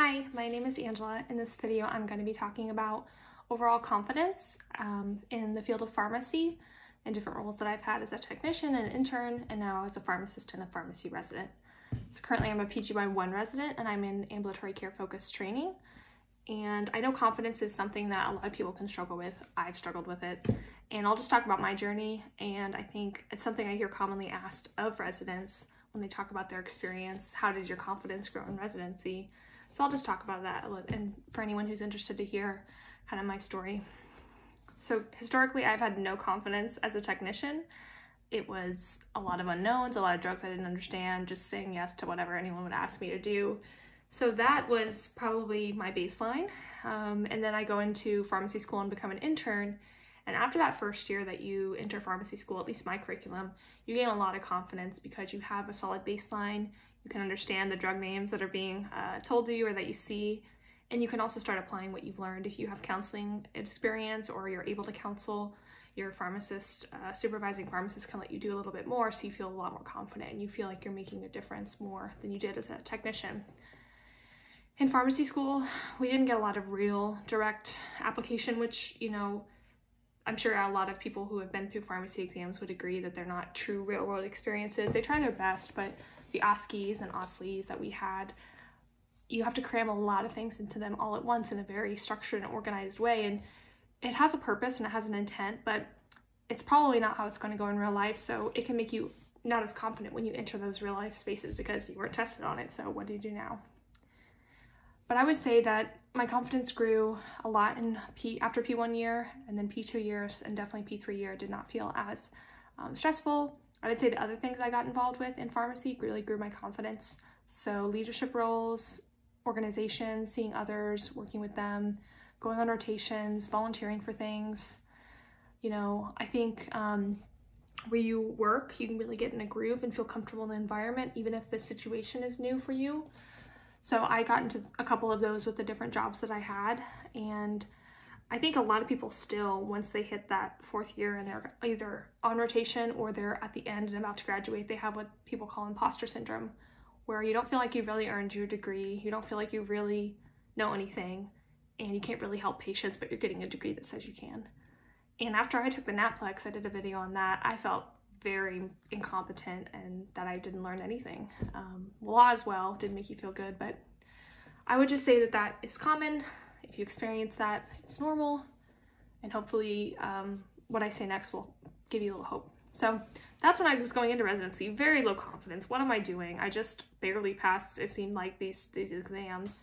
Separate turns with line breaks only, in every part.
Hi, my name is Angela. In this video, I'm going to be talking about overall confidence in the field of pharmacy and different roles that I've had as a technician and intern, and now as a pharmacist and a pharmacy resident. So currently I'm a PGY1 resident and I'm in ambulatory care focused training. And I know confidence is something that a lot of people can struggle with. I've struggled with it. And I'll just talk about my journey. And I think it's something I hear commonly asked of residents when they talk about their experience. How did your confidence grow in residency? So I'll just talk about that a little, and for anyone who's interested to hear kind of my story. So historically, I've had no confidence as a technician. It was a lot of unknowns, a lot of drugs I didn't understand, just saying yes to whatever anyone would ask me to do. So that was probably my baseline. And then I go into pharmacy school and become an intern. And after that first year that you enter pharmacy school, at least my curriculum, you gain a lot of confidence because you have a solid baseline. You can understand the drug names that are being told to you or that you see. And you can also start applying what you've learned if you have counseling experience or you're able to counsel. Your pharmacist, supervising pharmacist can let you do a little bit more, so you feel a lot more confident and you feel like you're making a difference more than you did as a technician. In pharmacy school, we didn't get a lot of real direct application, which, you know, I'm sure a lot of people who have been through pharmacy exams would agree that they're not true real world experiences. They try their best, but the OSCEs and OSLEs that we had, you have to cram a lot of things into them all at once in a very structured and organized way. And it has a purpose and it has an intent, but it's probably not how it's going to go in real life. So it can make you not as confident when you enter those real life spaces because you weren't tested on it. So what do you do now? But I would say that my confidence grew a lot in after P1 year, and then P2 years, and definitely P3 year did not feel as stressful. I would say the other things I got involved with in pharmacy really grew my confidence. So leadership roles, organizations, seeing others, working with them, going on rotations, volunteering for things. You know, I think where you work, you can really get in a groove and feel comfortable in the environment, even if the situation is new for you. So I got into a couple of those with the different jobs that I had, and I think a lot of people still, once they hit that fourth year and they're either on rotation or they're at the end and about to graduate, they have what people call imposter syndrome, where you don't feel like you've really earned your degree, you don't feel like you really know anything, and you can't really help patients, but you're getting a degree that says you can. And after I took the NAPLEX, I did a video on that, I felt very incompetent and that I didn't learn anything. Law as well didn't make you feel good, but I would just say that that is common. If you experience that, it's normal, and hopefully what I say next will give you a little hope. So that's when I was going into residency, very low confidence. What am I doing? I just barely passed, it seemed like, these exams.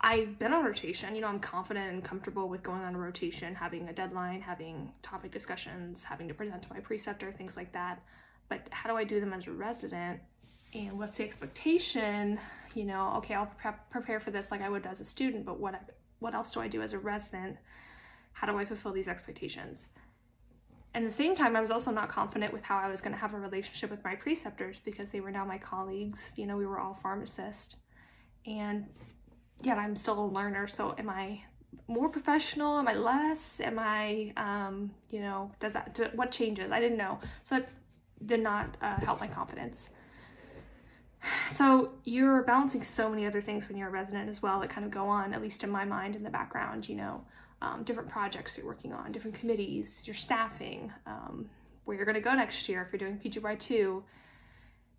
I've been on rotation, you know, I'm confident and comfortable with going on a rotation, having a deadline, having topic discussions, having to present to my preceptor, things like that. But how do I do them as a resident? And what's the expectation? You know, okay, I'll prepare for this like I would as a student, but what else do I do as a resident? How do I fulfill these expectations? And at the same time, I was also not confident with how I was going to have a relationship with my preceptors because they were now my colleagues. You know, we were all pharmacists. And yet I'm still a learner. So am I more professional? Am I less? Am I, you know, what changes? I didn't know. So it did not help my confidence. So you're balancing so many other things when you're a resident as well that kind of go on, at least in my mind, in the background, you know, different projects you're working on, different committees, your staffing, where you're going to go next year if you're doing PGY2.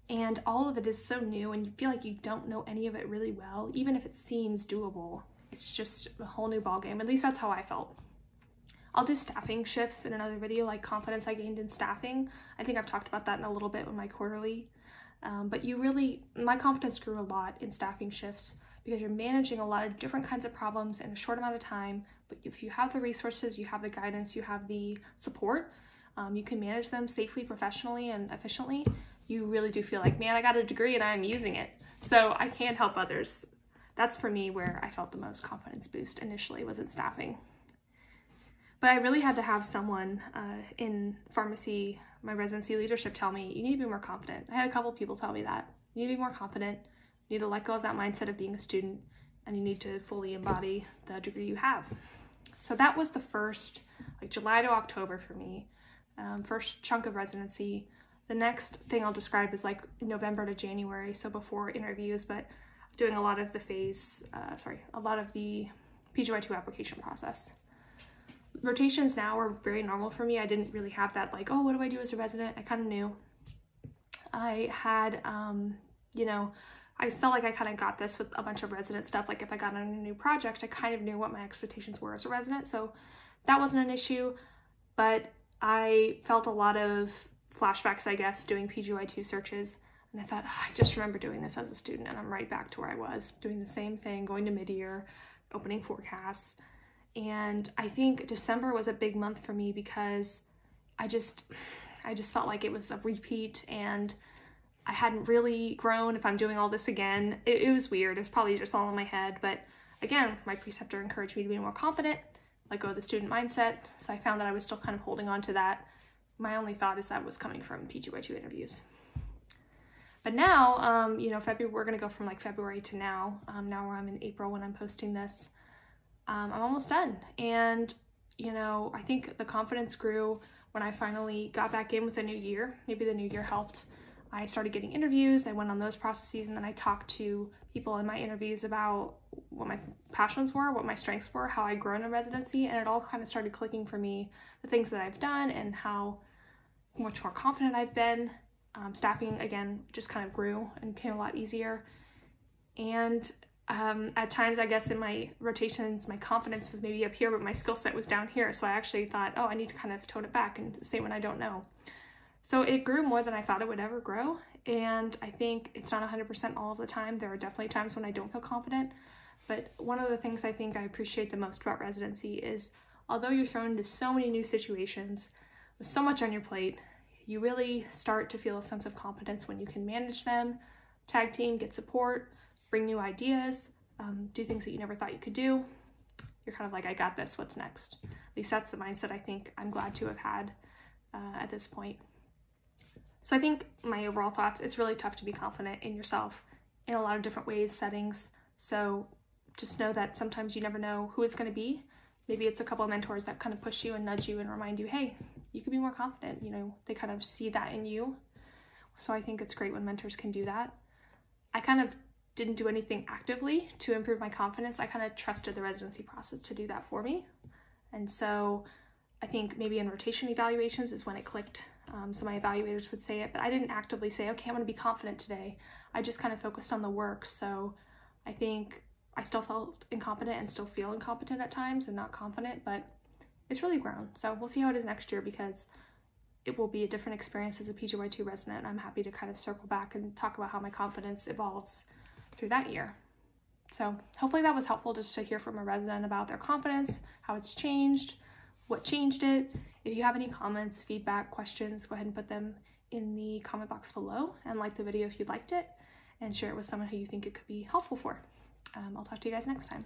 And all of it is so new and you feel like you don't know any of it really well, even if it seems doable. It's just a whole new ballgame. At least that's how I felt. I'll do staffing shifts in another video, like confidence I gained in staffing. I think I've talked about that in a little bit with my quarterly. But my confidence grew a lot in staffing shifts because you're managing a lot of different kinds of problems in a short amount of time. But if you have the resources, you have the guidance, you have the support, you can manage them safely, professionally, and efficiently. You really do feel like, man, I got a degree and I'm using it. So I can help others. That's for me where I felt the most confidence boost initially, was in staffing. But I really had to have someone in pharmacy, my residency leadership, tell me, you need to be more confident. I had a couple people tell me that. You need to be more confident. You need to let go of that mindset of being a student, and you need to fully embody the degree you have. So that was the first, like, July to October for me, first chunk of residency. The next thing I'll describe is like November to January, so before interviews, but doing a lot of the a lot of the PGY2 application process. Rotations now are very normal for me. I didn't really have that like, oh, what do I do as a resident? I kind of knew. I had, you know, I felt like I kind of got this with a bunch of resident stuff. Like if I got on a new project, I kind of knew what my expectations were as a resident. So that wasn't an issue, but I felt a lot of flashbacks, I guess, doing PGY2 searches. And I thought, I just remember doing this as a student and I'm right back to where I was, doing the same thing, going to mid-year, opening forecasts. And I think December was a big month for me because I just felt like it was a repeat and I hadn't really grown if I'm doing all this again. It was weird. It was probably just all in my head. But again, my preceptor encouraged me to be more confident, let go of the student mindset. So I found that I was still kind of holding on to that. My only thought is that was coming from PGY2 interviews. But now, you know, we're going to go from like February to now. Now I'm in April when I'm posting this. I'm almost done. And, you know, I think the confidence grew when I finally got back in with the new year. Maybe the new year helped. I started getting interviews. I went on those processes, and then I talked to people in my interviews about what my passions were, what my strengths were, how I'd grown in residency, and it all kind of started clicking for me, the things that I've done and how much more confident I've been. Staffing, again, just kind of grew and became a lot easier. And at times, I guess in my rotations, my confidence was maybe up here, but my skill set was down here. So I actually thought, oh, I need to kind of tone it back and say when I don't know. So it grew more than I thought it would ever grow. And I think it's not 100% all of the time. There are definitely times when I don't feel confident. But one of the things I think I appreciate the most about residency is, although you're thrown into so many new situations with so much on your plate, you really start to feel a sense of competence when you can manage them, tag team, get support, bring new ideas, do things that you never thought you could do. You're kind of like, I got this, what's next? At least that's the mindset I think I'm glad to have had at this point. So I think my overall thoughts, it's really tough to be confident in yourself in a lot of different ways, settings. So just know that sometimes you never know who it's going to be. Maybe it's a couple of mentors that kind of push you and nudge you and remind you, hey, you could be more confident. You know, they kind of see that in you. So I think it's great when mentors can do that. I kind of didn't do anything actively to improve my confidence. I kind of trusted the residency process to do that for me. And so I think maybe in rotation evaluations is when it clicked. So my evaluators would say it, but I didn't actively say, okay, I'm going to be confident today. I just kind of focused on the work. So I think I still felt incompetent and still feel incompetent at times and not confident, but it's really grown. So we'll see how it is next year because it will be a different experience as a PGY2 resident. And I'm happy to kind of circle back and talk about how my confidence evolves through that year. So hopefully that was helpful just to hear from a resident about their confidence, how it's changed, what changed it. If you have any comments, feedback, questions, go ahead and put them in the comment box below and like the video if you liked it and share it with someone who you think it could be helpful for. I'll talk to you guys next time.